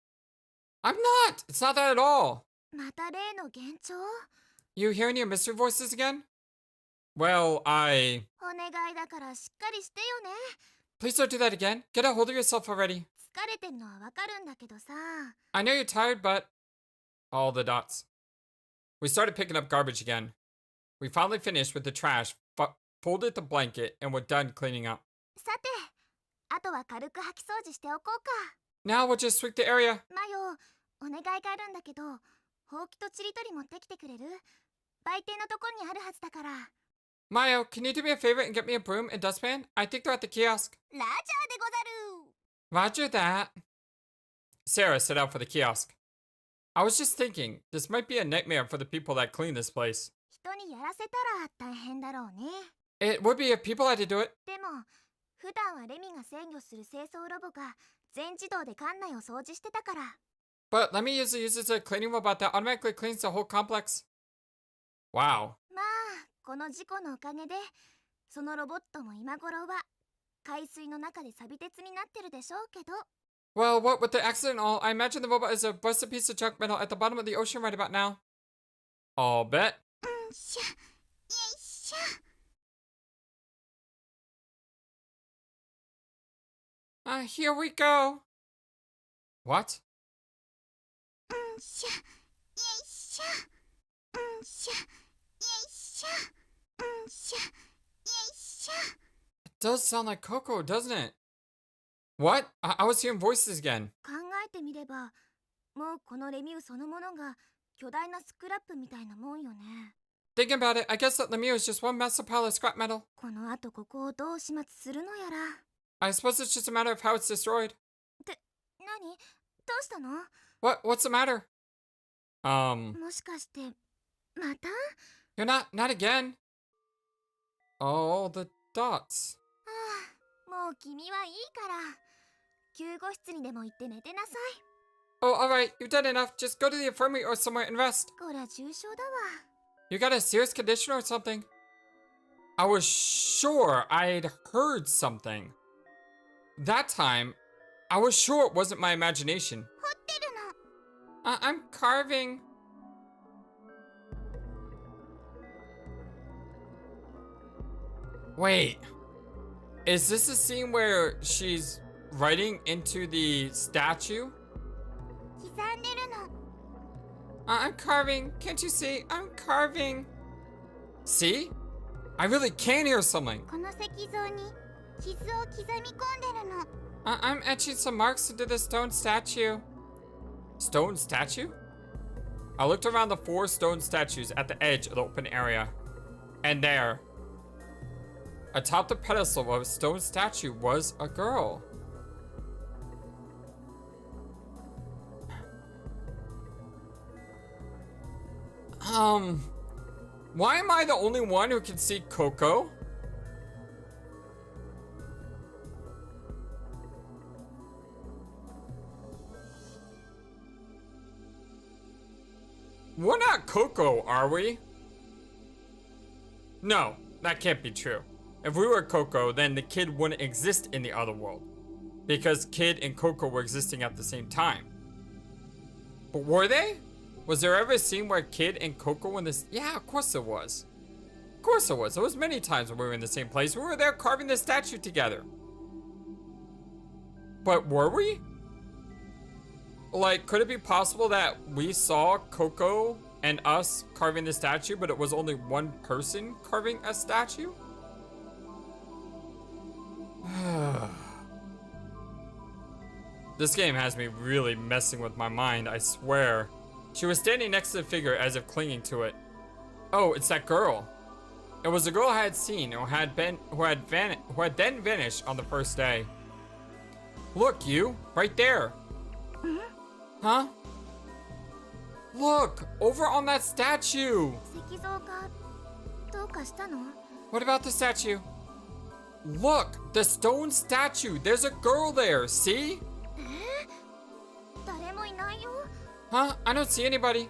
I'm not. It's not that at all. また例の幻聴？ You hearing your mystery voices again? Well,お願いだからしっかりしてよね。 Please don't do that again. Get a hold of yourself already. 疲れてんのはわかるんだけどさ。 I know you're tired, but... All the dots. We started picking up garbage again. We finally finished with the trash, folded the blanket, and we're done cleaning up. さて、あとは軽く掃き掃除しておこうか。 Now we'll just sweep the area. マヨ、お願いがあるんだけど、ほうきとちりとり持ってきてくれる？売店のとこにあるはずだから。 Mayo, can you do me a favor and get me a broom and dustpan? I think they're at the kiosk. ラジャーでござる。 Roger that. Sarah set out for the kiosk. I was just thinking, this might be a nightmare for the people that clean this place. 人にやらせたら大変だろうね。 It would be if people had to do it. でも、普段はレミが制御する清掃ロボが全自動で館内を掃除してたから。 But let me use a cleaning robot that automatically cleans the whole complex. Wow. まあ、この事故のおかげで、そのロボットも今頃は海水の中で錆び鉄になってるでしょうけど。 Well, what with the accident and all, I imagine the robot is a busted piece of junk metal at the bottom of the ocean right about now. I'll bet. しゃ、よいしょ。 Here we go. What? しゃ、よいしょ。しゃ、よいしょ。しゃ、よいしょ。 It does sound like Coco, doesn't it? What? I was hearing voices again. 考えてみれば、もうこのレミューそのものが巨大なスクラップみたいなもんよね。 Thinking about it, I guess that Lemieux is just one massive pile of scrap metal. この後ここをどう始末するのやら。 I suppose it's just a matter of how it's destroyed. 何？どうしたの？ What's the matter? もしかして、また？ You're not again. All the dots. もう君はいいから。救護室にでも行って寝てなさい。 Oh, alright, you've done enough. Just go to the infirmary or somewhere and rest. こりゃ重傷だわ。 You got a serious condition or something? I was sure I'd heard something. That time, I was sure it wasn't my imagination. 掘ってるの。 I'm carving. Wait. Is this a scene where she's writing into the statue? 刻んでるの。 I'm carving. Can't you see? I'm carving. See? I really can hear something. この石像に傷を刻み込んでるの。 I'm etching some marks into the stone statue. Stone statue? I looked around the 4 stone statues at the edge of the open area. And there. Atop the pedestal of a stone statue was a girl. Why am I the only one who can see Coco? We're not Coco, are we? No, that can't be true. If we were Coco, then the kid wouldn't exist in the other world. Because Kid and Coco were existing at the same time. But were they? Was there ever a scene where Kid and Coco were in this? Yeah, of course there was. Of course there was. There was many times when we were in the same place. We were there carving the statue together. But were we? Like, could it be possible that we saw Coco and us carving the statue, but it was only one person carving a statue? This game has me really messing with my mind, I swear. She was standing next to the figure as if clinging to it. Oh, it's that girl. It was the girl I had seen who had then vanished on the first day. Look, you, right there. Huh? Look, over on that statue. What about the statue? Look, the stone statue. There's a girl there, see? Huh? I don't see anybody.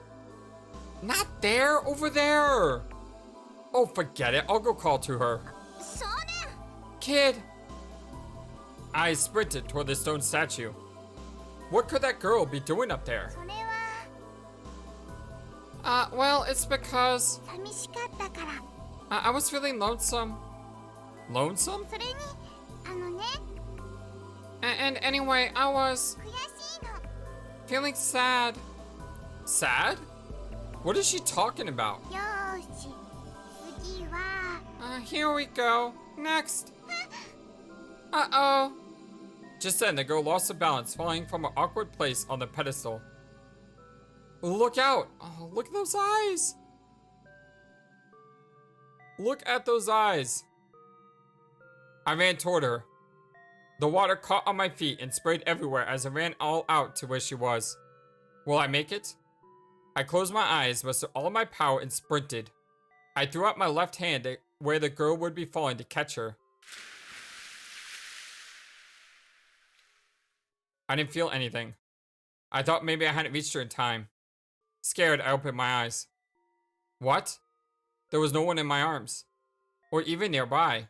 Not there, over there. Oh, forget it. I'll go call to her. Kid. I sprinted toward the stone statue. What could that girl be doing up there? Well, it's because I was feeling lonesome. Lonesome? And anyway, I was feeling sad. Sad? What is she talking about? Here we go. Next. Uh-oh. Just then, the girl lost her balance, falling from an awkward place on the pedestal. Look out! Oh, look at those eyes! Look at those eyes! I ran toward her. The water caught on my feet and sprayed everywhere as I ran all out to where she was. Will I make it? I closed my eyes, mustered all my power, and sprinted. I threw out my left hand where the girl would be falling to catch her. I didn't feel anything. I thought maybe I hadn't reached her in time. Scared, I opened my eyes. What? There was no one in my arms. Or even nearby.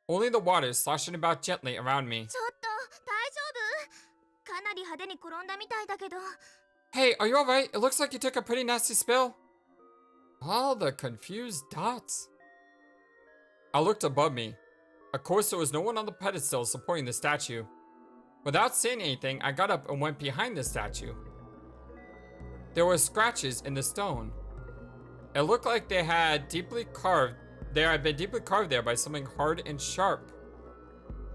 Only the water sloshing about gently around me. Hey, are you alright? It looks like you took a pretty nasty spill. All the confused dots. I looked above me. Of course, there was no one on the pedestal supporting the statue. Without saying anything, I got up and went behind the statue. There were scratches in the stone. It looked like they had been deeply carved there by something hard and sharp.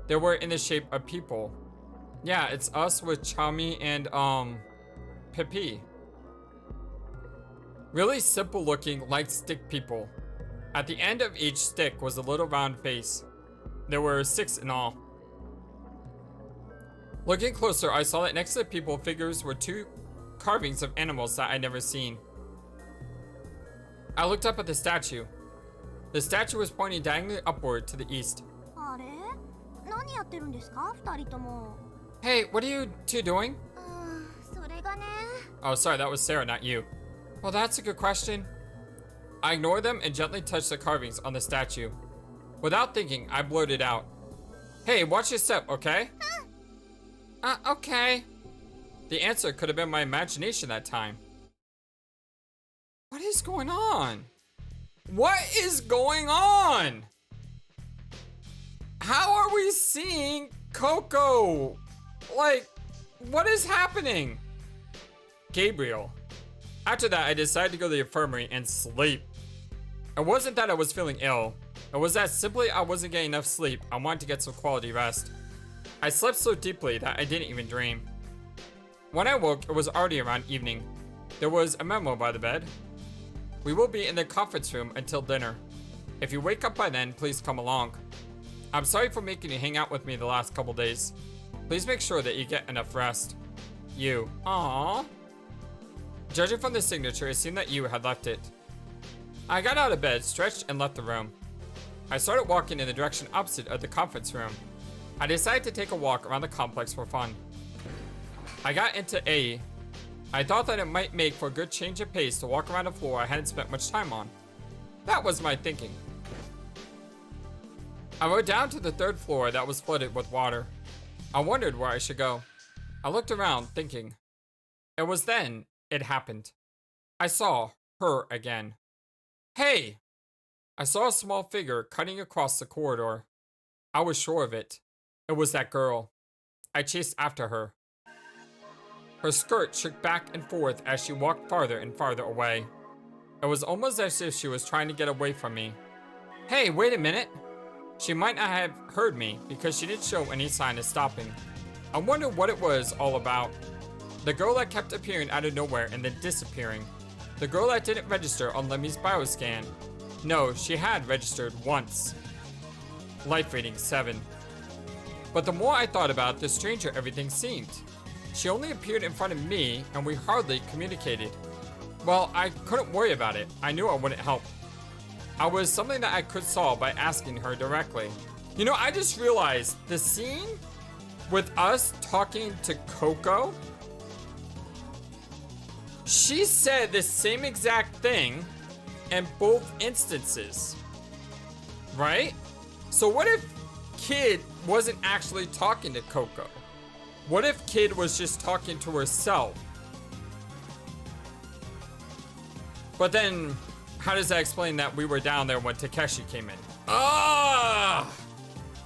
They were in the shape of people. Yeah, it's us with Chami and Pepe. Really simple looking light stick people. At the end of each stick was a little round face. There were 6 in all. Looking closer, I saw that next to the people figures were 2 carvings of animals that I'd never seen. I looked up at the statue. The statue was pointing diagonally upward to the east. Hey, what are you two doing? Oh, sorry, that was Sarah, not you. Well, that's a good question. I ignored them and gently touched the carvings on the statue. Without thinking, I blurted out, "Hey, watch your step, okay?" Okay. The answer could have been my imagination that time. What is going on? What is going on? How are we seeing Coco? Like, what is happening? Gabriel. After that, I decided to go to the infirmary and sleep. It wasn't that I was feeling ill. It was that simply I wasn't getting enough sleep. I wanted to get some quality rest. I slept so deeply that I didn't even dream. When I woke, it was already around evening. There was a memo by the bed. We will be in the conference room until dinner. If you wake up by then, please come along. I'm sorry for making you hang out with me the last couple days. Please make sure that you get enough rest. You. Aww. Judging from the signature, it seemed that you had left it. I got out of bed, stretched, and left the room. I started walking in the direction opposite of the conference room. I decided to take a walk around the complex for fun. I got into A. I thought that it might make for a good change of pace to walk around a floor I hadn't spent much time on. That was my thinking. I rode down to the 3rd floor that was flooded with water. I wondered where I should go. I looked around, thinking. It was then it happened. I saw her again. Hey! I saw a small figure cutting across the corridor. I was sure of it. It was that girl. I chased after her. Her skirt shook back and forth as she walked farther and farther away. It was almost as if she was trying to get away from me. Hey, wait a minute! She might not have heard me because she didn't show any sign of stopping. I wondered what it was all about. The girl that kept appearing out of nowhere and then disappearing. The girl that didn't register on Lemmy's bioscan. No, she had registered once. Life rating 7. But the more I thought about it, the stranger everything seemed. She only appeared in front of me and we hardly communicated. Well, I couldn't worry about it. I knew I wouldn't help. I was something that I could solve by asking her directly. You know, I just realized the scene with us talking to Coco, she said the same exact thing in both instances, right? So what if Kid wasn't actually talking to Coco? What if Kid was just talking to herself? But then, how does that explain that we were down there when Takeshi came in? Ah!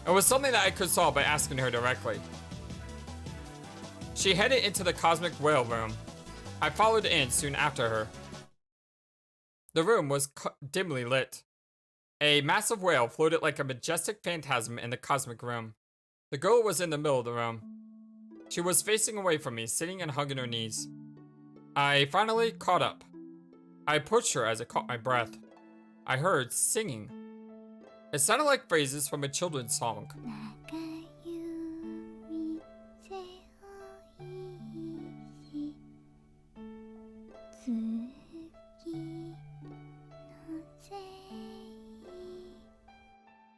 It was something that I could solve by asking her directly. She headed into the cosmic whale room. I followed in soon after her. The room was dimly lit. A massive whale floated like a majestic phantasm in the cosmic room. The girl was in the middle of the room. She was facing away from me, sitting and hugging her knees. I finally caught up. I approached her as I caught my breath. I heard singing. It sounded like phrases from a children's song.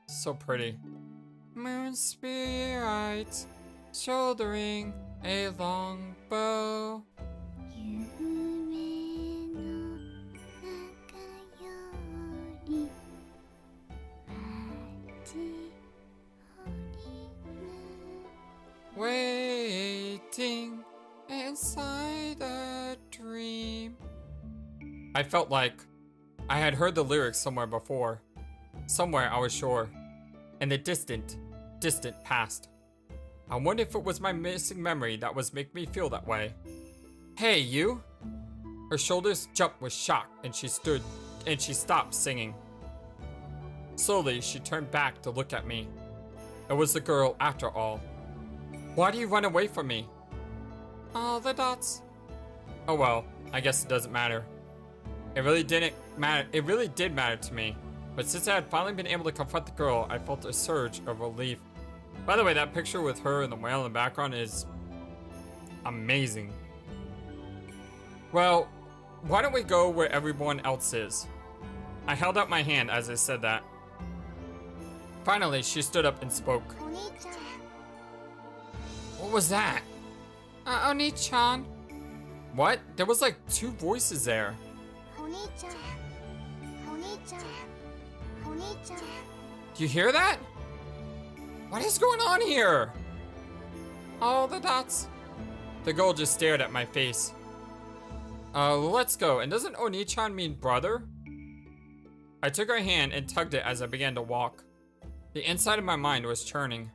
So pretty. Moon spirit, shouldering a long bow. Waiting inside a dream. I felt like I had heard the lyrics somewhere before. Somewhere, I was sure. In the distant past. I wondered if it was my missing memory that was making me feel that way. Hey, you! Her shoulders jumped with shock and she stopped singing. Slowly, she turned back to look at me. It was the girl after all. Why do you run away from me? All the dots. Oh well, I guess it doesn't matter. It really didn't matter. It really did matter to me. But since I had finally been able to confront the girl, I felt a surge of relief. By the way, that picture with her and the whale in the background is amazing. Well, why don't we go where everyone else is? I held out my hand as I said that. Finally, she stood up and spoke. What was that? Oni-chan. What? There was like 2 voices there. Do you hear that? What is going on here? All the dots. The girl just stared at my face. Let's go. And doesn't Oni-chan mean brother? I took her hand and tugged it as I began to walk. The inside of my mind was churning.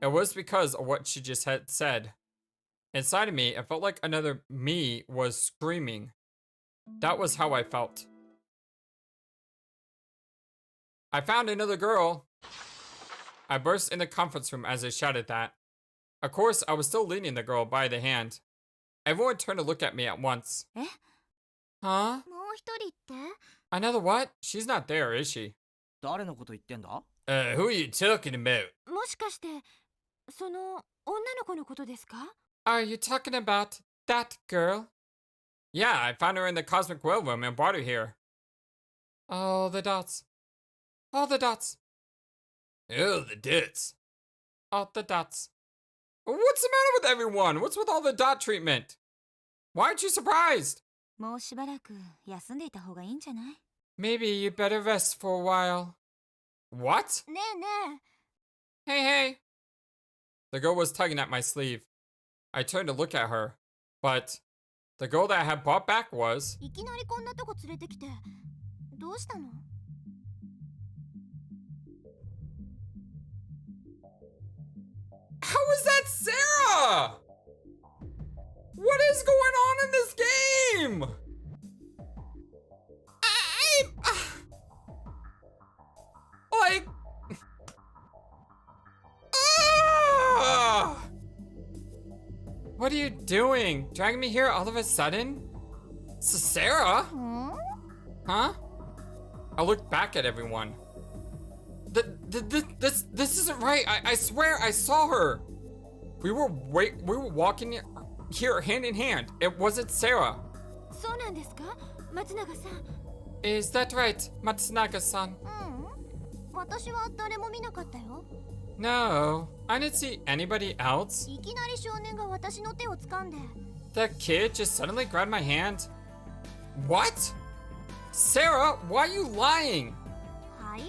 It was because of what she just had said. Inside of me, it felt like another me was screaming. That was how I felt. I found another girl. I burst in the conference room as I shouted that. Of course, I was still leading the girl by the hand. Everyone turned to look at me at once. Eh? Huh? Another what? She's not there, is she? 誰のこと言ってんだ? Who are you talking about? もしかしてその女の子のことですか？ Are you talking about that girl? Yeah, I found her in the cosmic whale room and brought her here. All the dots. All the dots. All the dots. All the dots. What's the matter with everyone? What's with all the dot treatment? Why aren't you surprised? もうしばらく休んでいた方がいいんじゃない？ Maybe you better rest for a while. What? ねえね Hey, hey. The girl was tugging at my sleeve. I turned to look at her, but the girl that I had brought back was... え、いきなりこんなとこ連れてきてどうしたの？ How is that Sarah? What is going on in this game? Like... What are you doing? Dragging me here all of a sudden? So Sarah? ん？ Huh? I looked back at everyone. This isn't right. I swear I saw her. We were walking here hand in hand. It wasn't Sarah. そうなんですか？松永さん。 Is that right, Matsunaga-san? うん。私は誰も見なかったよ。 No, I didn't see anybody else. いきなり少年が私の手を掴んで。 That kid just suddenly grabbed my hand. What? Sarah, why are you lying? はい？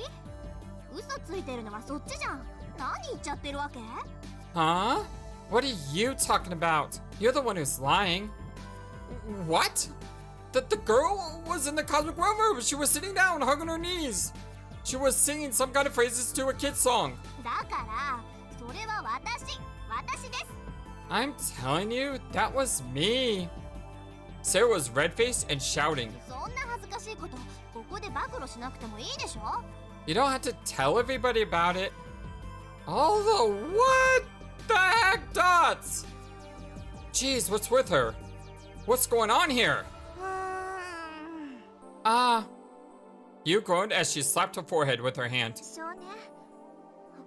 嘘ついてるのはそっちじゃん。何言っちゃってるわけ？ Huh? What are you talking about? You're the one who's lying. What? The girl was in the cosmic whale room. She was sitting down, hugging her knees. She was singing some kind of phrases to a kid's song. だからそれは私です。 I'm telling you, that was me. Sarah was red-faced and shouting. そんな恥ずかしいことここで暴露しなくてもいいでしょ？ You don't have to tell everybody about it. All the what the heck dots? Jeez, what's with her? What's going on here? うーん。 You groaned as she slapped her forehead with her hand. 少年、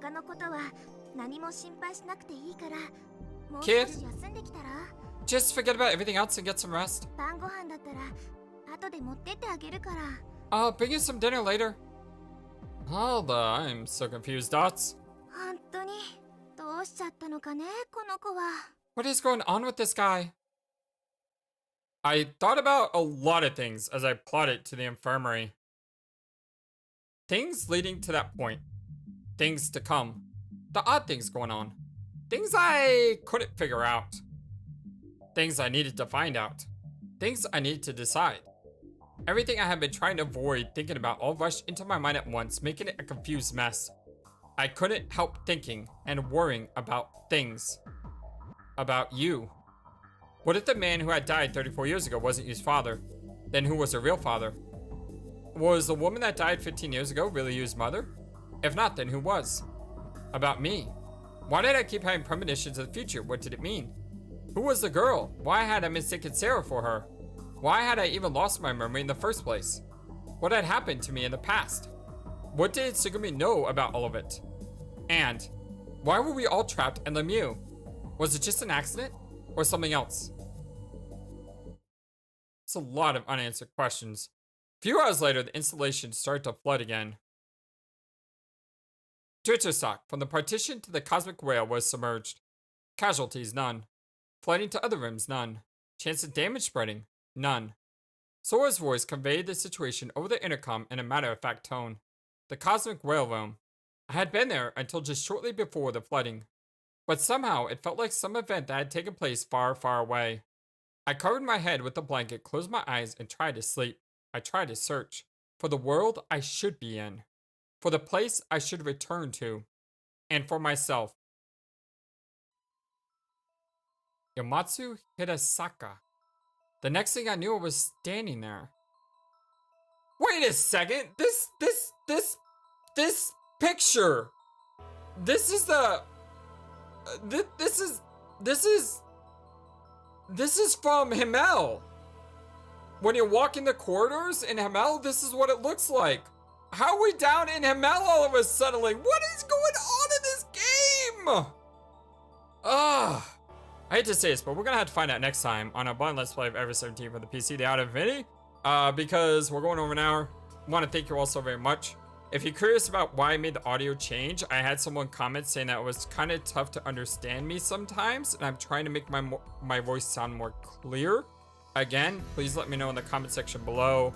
他のことは何も心配しなくていいから、もう少し Kid? 休んできたら。 Just forget about everything else and get some rest. 晩ご飯だったら後で持ってってあげるから。 I'll bring you some dinner later. Hold on, I'm so confused, Dots. 本当にどうしちゃったのかね、この子は。 What is going on with this guy? I thought about a lot of things as I plodded to the infirmary. Things leading to that point. Things to come. The odd things going on. Things I couldn't figure out. Things I needed to find out. Things I needed to decide. Everything I had been trying to avoid thinking about all rushed into my mind at once, making it a confused mess. I couldn't help thinking and worrying about things. About you. What if the man who had died 34 years ago wasn't Yu's father? Then who was her real father? Was the woman that died 15 years ago really Yu's mother? If not, then who was? About me. Why did I keep having premonitions of the future? What did it mean? Who was the girl? Why had I mistaken Sarah for her? Why had I even lost my memory in the first place? What had happened to me in the past? What did Tsugumi know about all of it? And why were we all trapped in Lemieux? Was it just an accident or something else? It's a lot of unanswered questions. A few hours later, the installation started to flood again. Twittersock, from the partition to the cosmic whale, was submerged. Casualties, none. Flooding to other rooms, none. Chance of damage spreading, none. Sora's voice conveyed the situation over the intercom in a matter-of-fact tone. The cosmic whale room. I had been there until just shortly before the flooding. But somehow it felt like some event that had taken place far, far away. I covered my head with a blanket, closed my eyes, and tried to sleep. I tried to search for the world I should be in, for the place I should return to, and for myself. Yomatsu Hidasaka. The next thing I knew, I was standing there. Wait a second! This picture! This is the... This is from Himmel. When you're walking the corridors in Himmel, this is what it looks like. How are we down in Himmel all of a sudden? Like, what is going on in this game? Ugh. I hate to say this, but we're gonna have to find out next time on a blind Let's Play of Ever 17 for the PC, the Out of Infinity. Because we're going over an hour. I want to thank you all so very much. If you're curious about why I made the audio change, I had someone comment saying that it was kind of tough to understand me sometimes, and I'm trying to make my voice sound more clear. Again, please let me know in the comment section below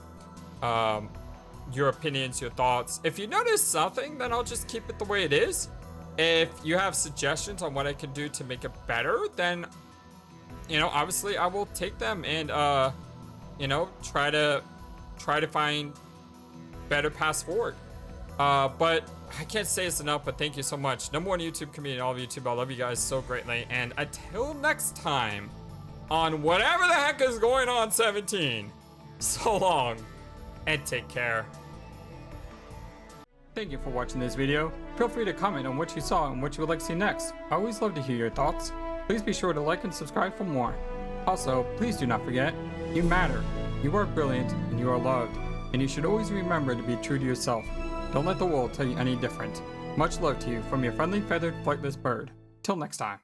your opinions, your thoughts. If you notice something, then I'll just keep it the way it is. If you have suggestions on what I can do to make it better, then, you know, obviously I will take them and, you know, try to find better paths forward. But I can't say this enough, but thank you so much. Number one YouTube community, all of YouTube, I love you guys so greatly. And until next time, on whatever the heck is going on 17, so long and take care. Thank you for watching this video. Feel free to comment on what you saw and what you would like to see next. I always love to hear your thoughts. Please be sure to like and subscribe for more. Also, please do not forget, you matter, you are brilliant, and you are loved. And you should always remember to be true to yourself. Don't let the world tell you any different. Much love to you from your friendly feathered flightless bird. Till next time.